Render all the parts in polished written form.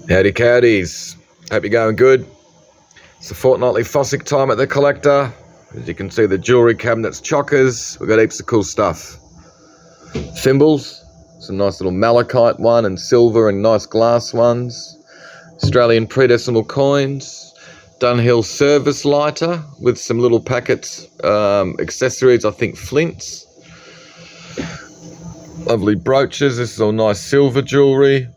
Howdy cowdies, hope you're going good. It's the fortnightly fossick time at the collector. As you can see, the jewellery cabinet's chockers. We've got heaps of cool stuff. Thimbles, some nice little malachite one and silver and nice glass ones. Australian pre-decimal coins. Dunhill service lighter with some little packets, accessories, I think flints. Lovely brooches, this is all nice silver jewellery.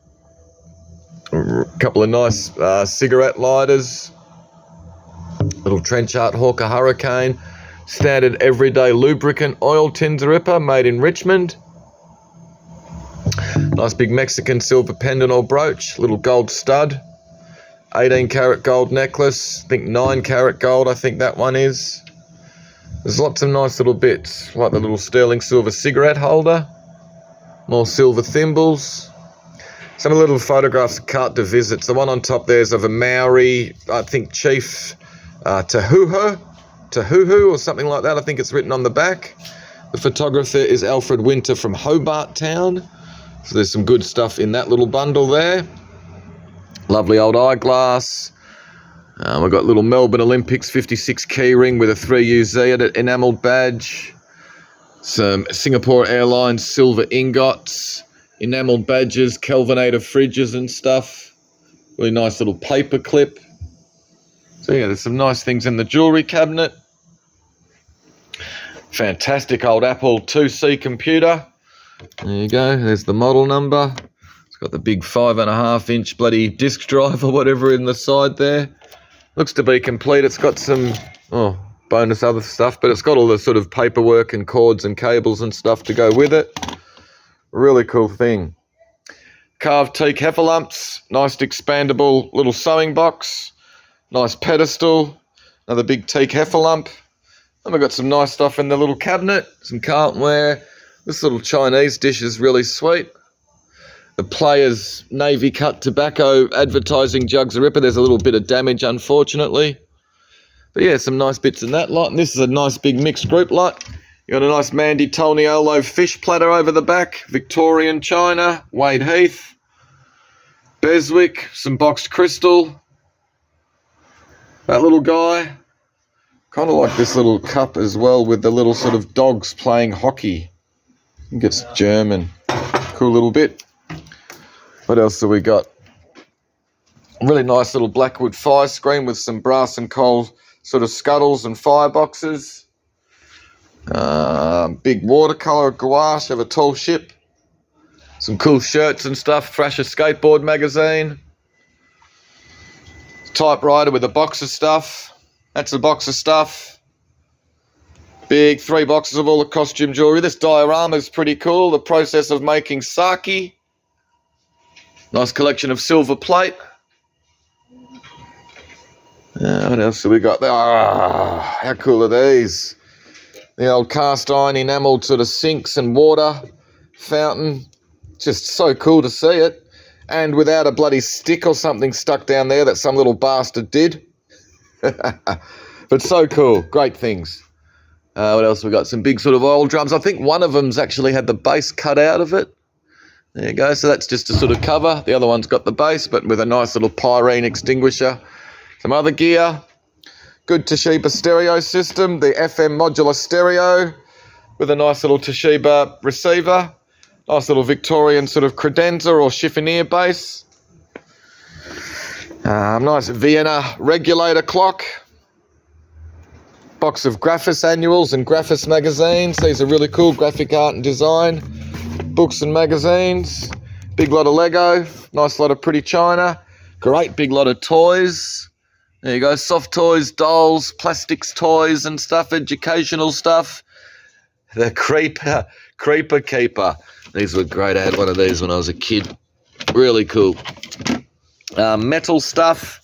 A couple of nice cigarette lighters, little trench art hawker hurricane, standard everyday lubricant oil tinder ripper made in Richmond, nice big Mexican silver pendant or brooch, little gold stud, 18 karat gold necklace, I think 9 karat gold, I think that one is. There's lots of nice little bits, like the little sterling silver cigarette holder, more silver thimbles. Some of the little photographs of carte de visits. The one on top there is of a Maori, I think, chief, Tahuhu or something like that. I think it's written on the back. The photographer is Alfred Winter from Hobart Town. So there's some good stuff in that little bundle there. Lovely old eyeglass. We've got little Melbourne Olympics 56 key ring with a 3UZ enamelled badge. Some Singapore Airlines silver ingots. Enamelled badges, Kelvinator fridges and stuff. Really nice little paper clip. So yeah, there's some nice things in the jewellery cabinet. Fantastic old Apple IIc computer. There you go, there's the model number. It's got the big 5.5 inch bloody disk drive or whatever in the side there. Looks to be complete. It's got some bonus other stuff, but it's got all the sort of paperwork and cords and cables and stuff to go with it. Really cool thing. Carved teak heffalumps, nice expandable little sewing box, nice pedestal, another big teak heffalump. And we've got some nice stuff in the little cabinet, some Carltonware. This little Chinese dish is really sweet. The Players Navy cut tobacco advertising jugs a ripper. There's a little bit of damage, unfortunately. But yeah, some nice bits in that lot. And this is a nice big mixed group lot. You got a nice Mandy Toniolo fish platter over the back, Victorian China, Wade Heath, Beswick, some boxed crystal. That little guy, kind of like this little cup as well with the little sort of dogs playing hockey. I think it's German. Cool little bit. What else have we got? Really nice little Blackwood fire screen with some brass and coal sort of scuttles and fireboxes. Big watercolour gouache of a tall ship. Some cool shirts and stuff. Thrasher skateboard magazine. Typewriter with a box of stuff. That's a box of stuff. Big 3 boxes of all the costume jewellery. This diorama is pretty cool. The process of making sake. Nice collection of silver plate. What else have we got there? How cool are these? The old cast iron enamelled sort of sinks and water fountain. Just so cool to see it. And without a bloody stick or something stuck down there that some little bastard did. But so cool. Great things. What else we got? Some big sort of oil drums. I think one of them's actually had the base cut out of it. There you go. So that's just a sort of cover. The other one's got the base, but with a nice little pyrene extinguisher. Some other gear. Good Toshiba stereo system, the FM modular stereo with a nice little Toshiba receiver. Nice little Victorian sort of credenza or chiffonier bass. Nice Vienna regulator clock. Box of Graphis annuals and Graphis magazines. These are really cool, graphic art and design. Books and magazines. Big lot of Lego. Nice lot of pretty china. Great big lot of toys. There you go, soft toys, dolls, plastics toys and stuff, educational stuff. The Creeper Keeper. These were great. I had one of these when I was a kid. Really cool. Metal stuff,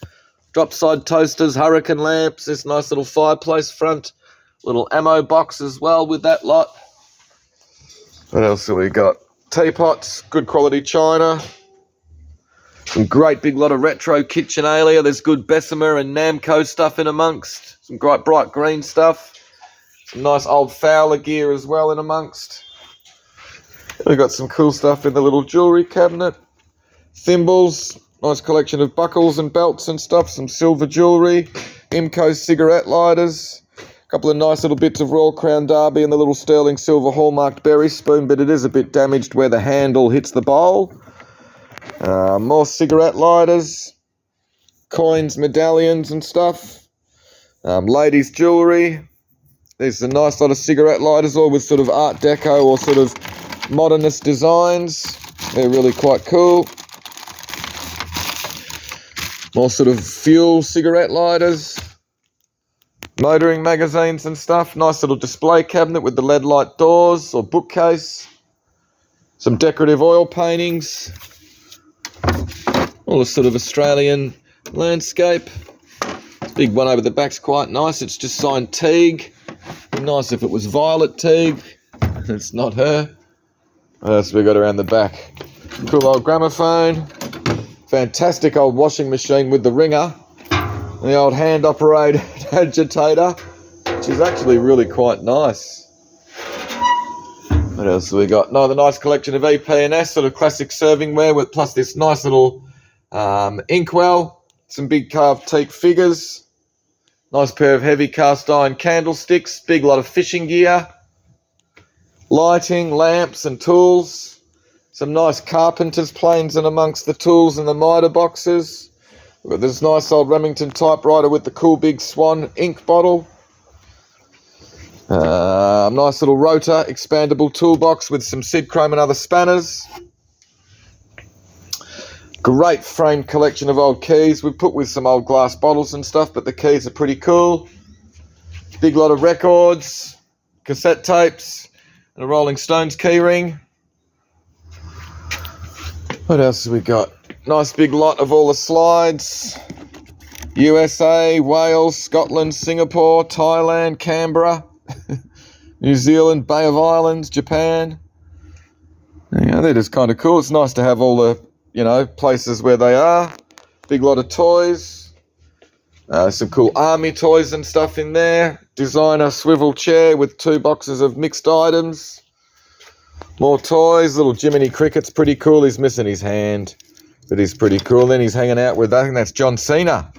drop side toasters, hurricane lamps, this nice little fireplace front, little ammo box as well with that lot. What else have we got? Teapots, good quality china. Some great big lot of retro KitchenAlia. There's good Bessemer and Namco stuff in amongst. Some great bright green stuff. Some nice old Fowler gear as well in amongst. We've got some cool stuff in the little jewellery cabinet. Thimbles, Nice collection of buckles and belts and stuff. Some silver jewellery. Imco cigarette lighters. A couple of nice little bits of Royal Crown Derby and the little sterling silver hallmarked berry spoon, but it is a bit damaged where the handle hits the bowl. More cigarette lighters. Coins, medallions and stuff. Ladies' jewellery. There's a nice lot of cigarette lighters, all with sort of Art Deco or sort of modernist designs. They're really quite cool. More sort of fuel cigarette lighters. Motoring magazines and stuff. Nice little display cabinet with the LED light doors or bookcase. Some decorative oil paintings. All this sort of Australian landscape. This big one over the back's quite nice. It's just signed Teague. Be nice if it was Violet Teague. It's not her. What else have we got around the back? Cool old gramophone. Fantastic old washing machine with the ringer. And the old hand-operated agitator, which is actually really quite nice. What else have we got? Another nice collection of EP&S, sort of classic servingware, with plus this nice little inkwell. Some big carved teak figures. Nice pair of heavy cast iron candlesticks. Big lot of fishing gear. Lighting, lamps and tools. Some nice carpenter's planes in amongst the tools and the mitre boxes. We've got this nice old Remington typewriter with the cool big Swan ink bottle. Nice little rotor expandable toolbox with some Sid Chrome and other spanners. Great framed collection of old keys. We've put with some old glass bottles and stuff, but the keys are pretty cool. Big lot of records, cassette tapes, and a Rolling Stones key ring. What else have we got? Nice big lot of all the slides. USA, Wales, Scotland, Singapore, Thailand, Canberra, New Zealand, Bay of Islands, Japan. Yeah, they're just kind of cool. It's nice to have all the, places where they are. Big lot of toys. Some cool army toys and stuff in there. Designer swivel chair with 2 boxes of mixed items. More toys. Little Jiminy Cricket's pretty cool. He's missing his hand, but he's pretty cool. Then he's hanging out with, I think that's John Cena.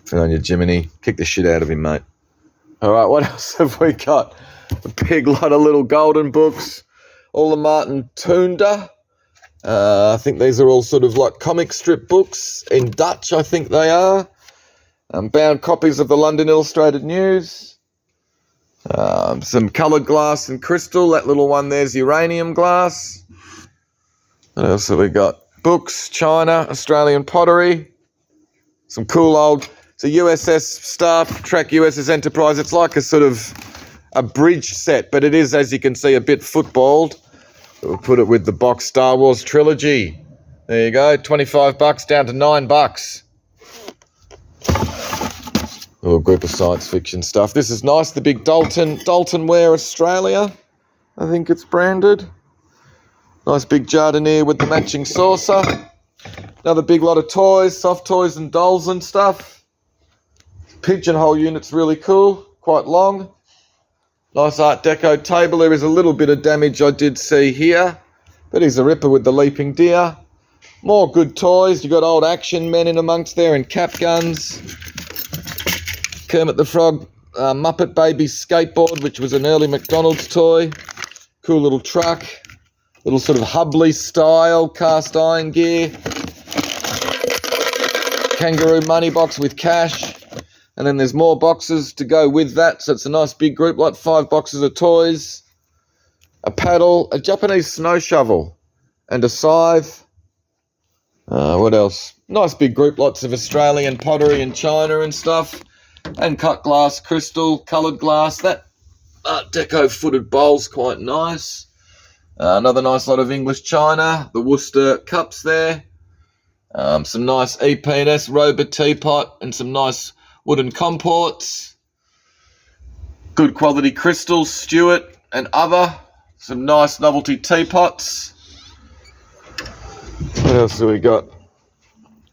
Good on you, Jiminy. Kick the shit out of him, mate. All right, what else have we got? A big lot of little golden books. All the Martin Toonder. I think these are all sort of like comic strip books in Dutch, I think they are. Bound copies of the London Illustrated News. Some coloured glass and crystal. That little one there's uranium glass. What else have we got? Books, China, Australian pottery. Some cool old... It's a USS Star Trek USS Enterprise. It's like a sort of a bridge set, but it is, as you can see, a bit footballed. We'll put it with the box Star Wars trilogy. There you go, $25 down to $9. A little group of science fiction stuff. This is nice, the big Dalton Ware Australia, I think it's branded. Nice big Jardinier with the matching saucer. Another big lot of toys, soft toys and dolls and stuff. Pigeonhole unit's really cool, quite long. Nice Art Deco table. There is a little bit of damage I did see here, but he's a ripper with the leaping deer. More good toys. You've got old action men in amongst there and cap guns. Kermit the Frog Muppet Baby skateboard, which was an early McDonald's toy. Cool little truck. Little sort of Hubley style cast iron gear. Kangaroo money box with cash. And then there's more boxes to go with that. So it's a nice big group, like 5 boxes of toys. A paddle, a Japanese snow shovel, and a scythe. What else? Nice big group, lots of Australian pottery and china and stuff. And cut glass, crystal, coloured glass. That Art Deco footed bowl's quite nice. Another nice lot of English china. The Worcester cups there. Some nice EP&S Rober teapot and some nice wooden comports. Good quality crystals, Stewart and other. Some nice novelty teapots. What else do we got?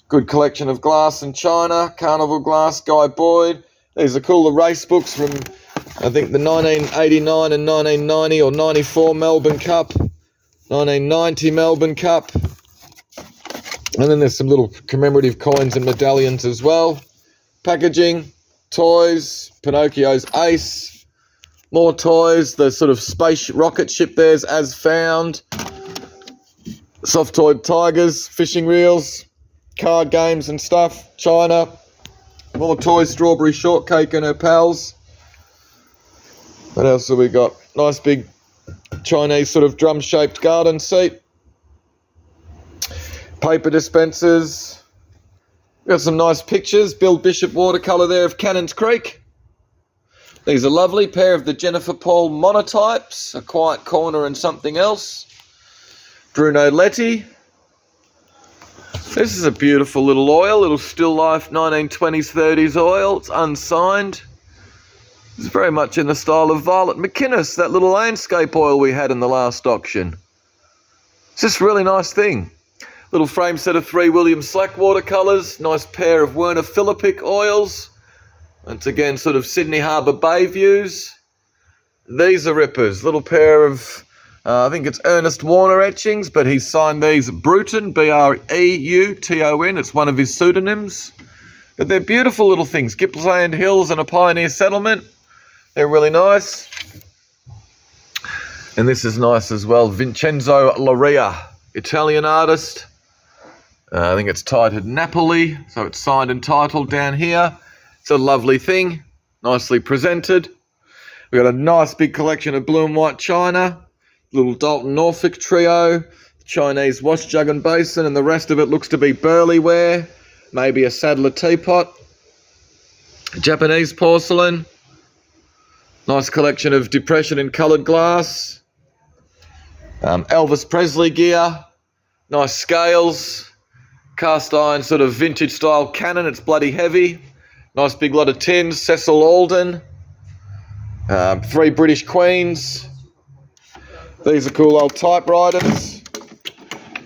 Good collection of glass and china. Carnival glass, Guy Boyd. These are cool, the race books from, I think, the 1989 and 1990 or 94 Melbourne Cup. 1990 Melbourne Cup. And then there's some little commemorative coins and medallions as well. Packaging, toys, Pinocchio's ace, more toys, the sort of space rocket ship there's as found, soft-toyed tigers, fishing reels, card games and stuff, China, more toys, strawberry shortcake and her pals. What else have we got? Nice big Chinese sort of drum-shaped garden seat. Paper dispensers. Got some nice pictures. Bill Bishop watercolour there of Cannons Creek. These are lovely. Pair of the Jennifer Paul monotypes. A Quiet Corner and Something Else. Bruno Letti. This is a beautiful little oil. Little still life 1920s 30s oil. It's unsigned. It's very much in the style of Violet McInnes, that little landscape oil we had in the last auction. It's just a really nice thing. Little frame set of 3 William Slack watercolours. Nice pair of Werner Philippic oils. Once again, sort of Sydney Harbour Bay views. These are rippers. Little pair of, I think it's Ernest Warner etchings, but he's signed these Bruton, B-R-E-U-T-O-N. It's one of his pseudonyms. But they're beautiful little things. Gippsland Hills and a pioneer settlement. They're really nice. And this is nice as well. Vincenzo Loria, Italian artist. I think it's titled Napoli, so it's signed and titled down here. It's a lovely thing, nicely presented. We've got a nice big collection of blue and white china, little Dalton Norfolk trio, Chinese wash jug and basin, and the rest of it looks to be burley ware, maybe a Sadler teapot, Japanese porcelain, nice collection of depression in coloured glass, Elvis Presley gear, nice scales, cast iron sort of vintage style cannon, it's bloody heavy. Nice big lot of tins, Cecil Alden, 3 British Queens. These are cool old typewriters.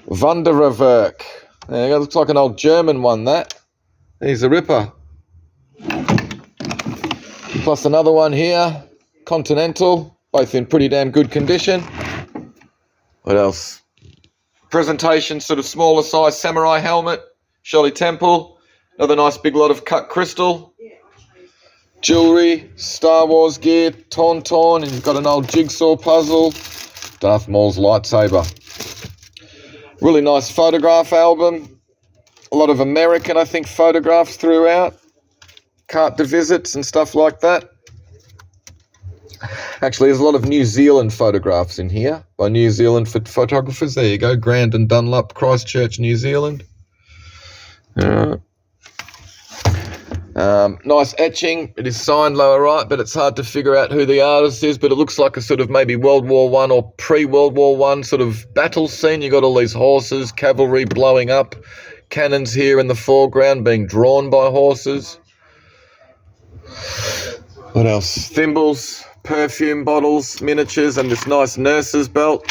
Wunderwerk. There you go, looks like an old German one, that. Here's a ripper. Plus another one here, Continental, both in pretty damn good condition. What else? Presentation, sort of smaller size samurai helmet, Shirley Temple. Another nice big lot of cut crystal. Jewellery, Star Wars gear, Tauntaun, and you've got an old jigsaw puzzle. Darth Maul's lightsaber. Really nice photograph album. A lot of American, I think, photographs throughout. Carte de visits and stuff like that. Actually, there's a lot of New Zealand photographs in here by New Zealand photographers. There you go, Grandin Dunlop, Christchurch, New Zealand. Nice etching. It is signed lower right, but it's hard to figure out who the artist is, but it looks like a sort of maybe World War I or pre-World War I sort of battle scene. You got all these horses, cavalry blowing up, cannons here in the foreground being drawn by horses. What else? Thimbles, perfume bottles, miniatures, and this nice nurse's belt.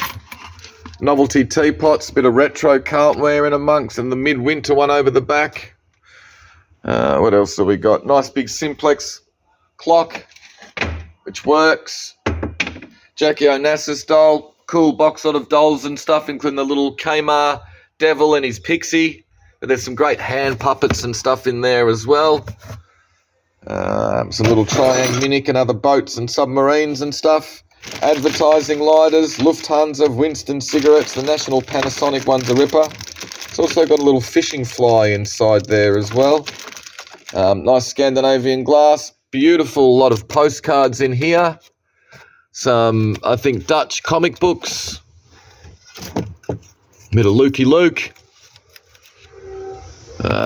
Novelty teapots, a bit of retro cartware in amongst, and the midwinter one over the back. What else have we got? Nice big simplex clock, which works. Jackie Onassis doll, cool box lot of dolls and stuff, including the little Kmart devil and his pixie. But there's some great hand puppets and stuff in there as well. Some little Triang Munich and other boats and submarines and stuff. Advertising lighters, Lufthansa, Winston cigarettes, the National Panasonic one's a ripper. It's also got a little fishing fly inside there as well. Nice Scandinavian glass, beautiful lot of postcards in here. Some, I think, Dutch comic books. Bit of Lukey Luke.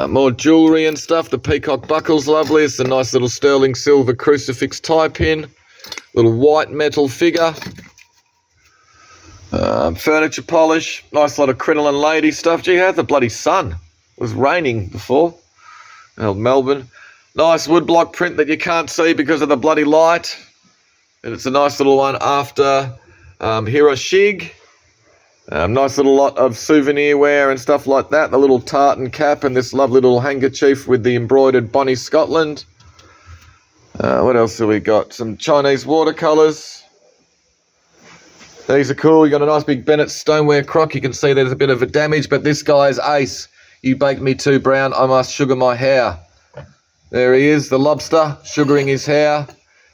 More jewellery and stuff. The peacock buckle's lovely. It's a nice little sterling silver crucifix tie pin. Little white metal figure. Furniture polish. Nice lot of crinoline lady stuff. Gee, how's the bloody sun? It was raining before. Melbourne. Nice woodblock print that you can't see because of the bloody light. And it's a nice little one after Hiroshig. Nice little lot of souvenir wear and stuff like that. The little tartan cap and this lovely little handkerchief with the embroidered Bonnie Scotland. What else have we got? Some Chinese watercolours. These are cool. You got a nice big Bennett stoneware crock. You can see there's a bit of a damage, but this guy's ace. You bake me too brown, I must sugar my hair. There he is, the lobster, sugaring his hair.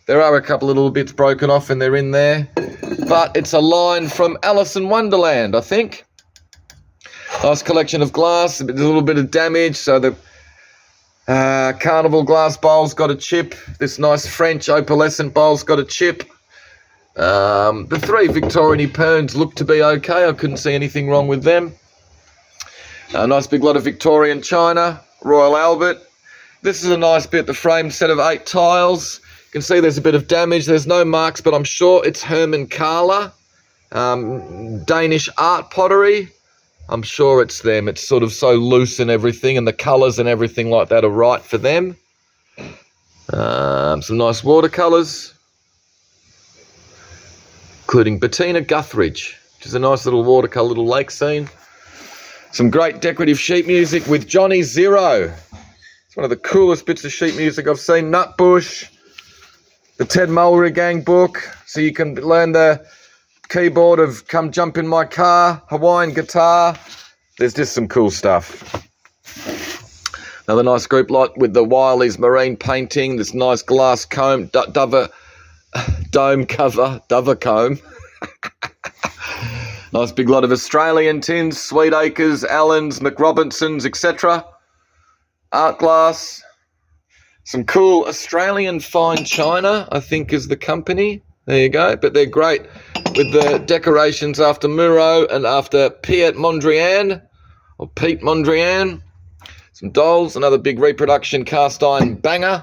There are a couple of little bits broken off and they're in there. But it's a line from Alice in Wonderland, I think. Nice collection of glass, a little bit of damage. So the carnival glass bowl's got a chip. This nice French opalescent bowl's got a chip. The 3 Victorian Eperons look to be okay. I couldn't see anything wrong with them. A nice big lot of Victorian china, Royal Albert. This is a nice bit, the framed set of 8 tiles. You can see there's a bit of damage. There's no marks, but I'm sure it's Herman Kahler. Danish art pottery. I'm sure it's them. It's sort of so loose and everything, and the colours and everything like that are right for them. Some nice watercolours, including Bettina Guthridge, which is a nice little watercolour, little lake scene. Some great decorative sheet music with Johnny Zero. It's one of the coolest bits of sheet music I've seen. Nutbush, the Ted Mulry Gang book, so you can learn the keyboard of Come Jump in My Car, Hawaiian guitar. There's just some cool stuff. Another nice group lot with the Wiley's marine painting, this nice glass comb, dome cover, Dover comb. Nice big lot of Australian tins, Sweetacres, Allens, McRobinsons, etc. Art glass. Some cool Australian fine china, I think is the company. There you go. But they're great with the decorations after Murrow and after Piet Mondrian, or Pete Mondrian. Some dolls, another big reproduction cast iron banger.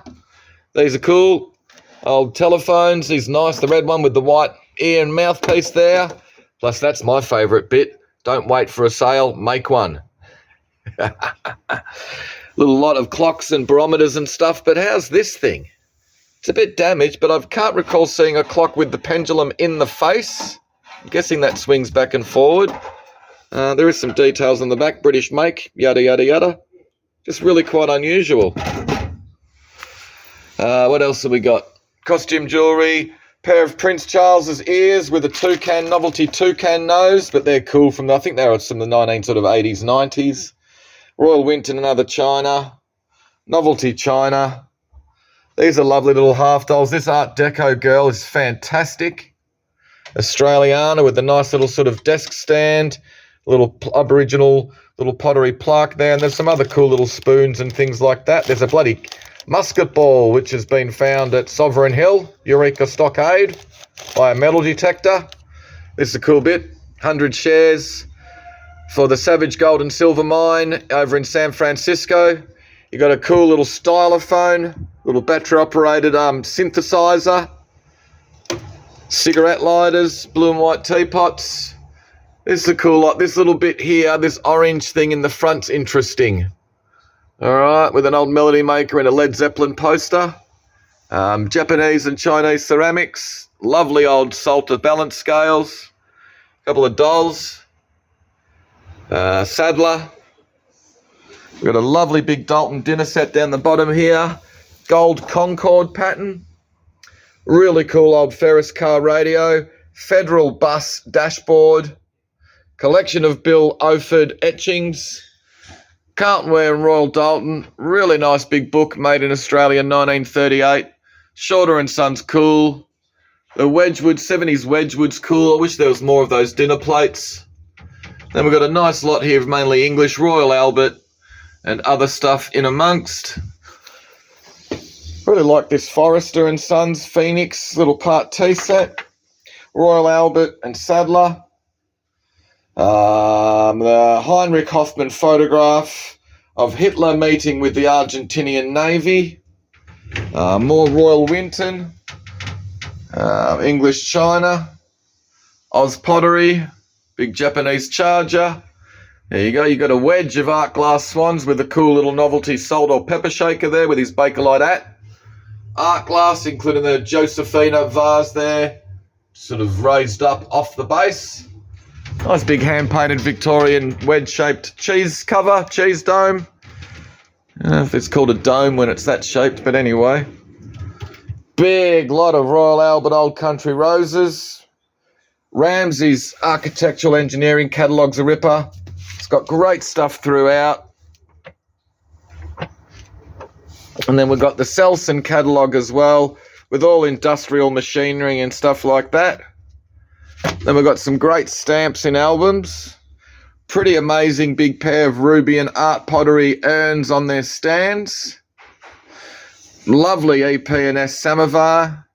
These are cool. Old telephones, these nice. The red one with the white ear and mouthpiece there. Plus, that's my favourite bit. Don't wait for a sale, make one. Little lot of clocks and barometers and stuff, but how's this thing? It's a bit damaged, but I can't recall seeing a clock with the pendulum in the face. I'm guessing that swings back and forward. There is some details on the back, British make, yada, yada, yada. Just really quite unusual. What else have we got? Costume jewellery, pair of Prince Charles's ears with a novelty toucan nose, but they're cool from, I think they were from the 80s, 90s. Royal Winton and other china, novelty china. These are lovely little half dolls. This Art Deco girl is fantastic. Australiana with a nice little sort of desk stand, little Aboriginal little pottery plaque there, and there's some other cool little spoons and things like that. There's a bloody musket ball which has been found at Sovereign Hill, Eureka Stockade, by a metal detector. This is a cool bit. 100 shares for the Savage Gold and Silver Mine over in San Francisco. You got a cool little stylophone, little battery-operated synthesizer, cigarette lighters, blue and white teapots. This is a cool lot. This little bit here, this orange thing in the front's interesting. All right, with an old melody maker and a Led Zeppelin poster. Japanese and Chinese ceramics, lovely old Salter balance scales, a couple of dolls. Sadler. We've got a lovely big Dalton dinner set down the bottom here. Gold Concorde pattern. Really cool old Ferris car radio. Federal bus dashboard. Collection of Bill Opherd etchings. Carlton Ware and Royal Dalton. Really nice big book made in Australia in 1938. Shorter and Sons cool. The Wedgwood, 70s Wedgwood's cool. I wish there was more of those dinner plates. Then we've got a nice lot here of mainly English, Royal Albert and other stuff in amongst. Really like this Forrester and Sons Phoenix little part tea set. Royal Albert and Sadler. The Heinrich Hoffmann photograph of Hitler meeting with the Argentinian Navy. More Royal Winton. English China. Oz Pottery. Big Japanese charger. There you go. You got a wedge of art glass swans with a cool little novelty salt or pepper shaker there with his Bakelite hat. Art glass, including the Josephina vase there, sort of raised up off the base. Nice big hand-painted Victorian wedge-shaped cheese cover, cheese dome. I don't know if it's called a dome when it's that shaped, but anyway. Big lot of Royal Albert Old Country roses. Ramsay's Architectural Engineering Catalogue's a ripper. It's got great stuff throughout. And then we've got the Selson catalogue as well, with all industrial machinery and stuff like that. Then we've got some great stamps in albums. Pretty amazing big pair of ruby and art pottery urns on their stands. Lovely EP&S samovar.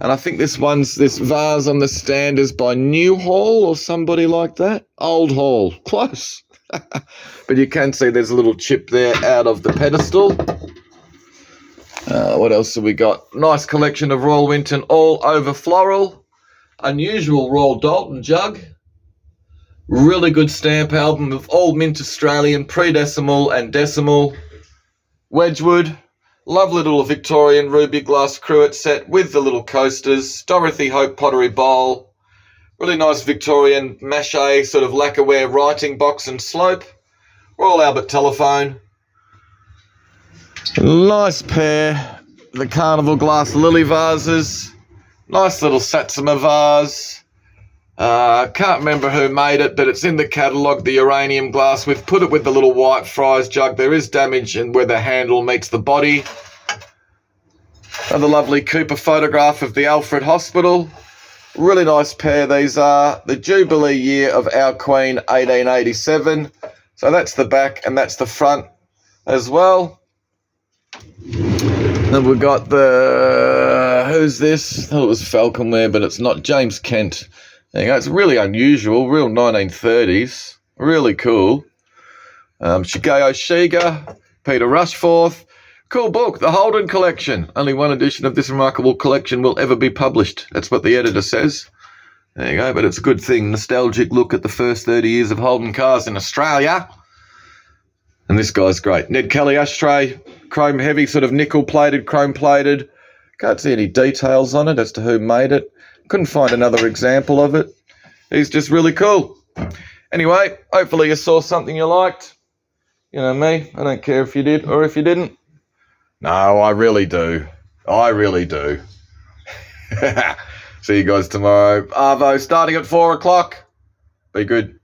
And I think this vase on the stand is by New Hall or somebody like that. Old Hall. Close. But you can see there's a little chip there out of the pedestal. What else have we got? Nice collection of Royal Winton all over floral. Unusual Royal Dalton jug. Really good stamp album of Old Mint Australian, pre-decimal and decimal. Wedgwood. Lovely little Victorian ruby glass cruet set with the little coasters. Dorothy Hope pottery bowl. Really nice Victorian mache sort of lacquerware writing box and slope. Royal Albert telephone. Nice pair. The Carnival glass lily vases. Nice little Satsuma vase. Can't remember who made it, but it's in the catalogue, the uranium glass. We've put it with the little white fries jug. There is damage in where the handle meets the body. Another lovely Cooper photograph of the Alfred Hospital. Really nice pair these are. The Jubilee year of our Queen, 1887. So that's the back and that's the front as well. Then we've got the... Who's this? I thought it was Falconware, but it's not. James Kent. There you go. It's really unusual, real 1930s. Really cool. Shigeo Shiga, Peter Rushforth. Cool book, The Holden Collection. Only one edition of this remarkable collection will ever be published. That's what the editor says. There you go, but it's a good thing. Nostalgic look at the first 30 years of Holden cars in Australia. And this guy's great. Ned Kelly ashtray, chrome heavy, sort of nickel-plated, chrome-plated. Can't see any details on it as to who made it. Couldn't find another example of it. He's just really cool. Anyway, hopefully you saw something you liked. You know me, I don't care if you did or if you didn't. No, I really do. I really do. See you guys tomorrow. Arvo starting at 4 o'clock. Be good.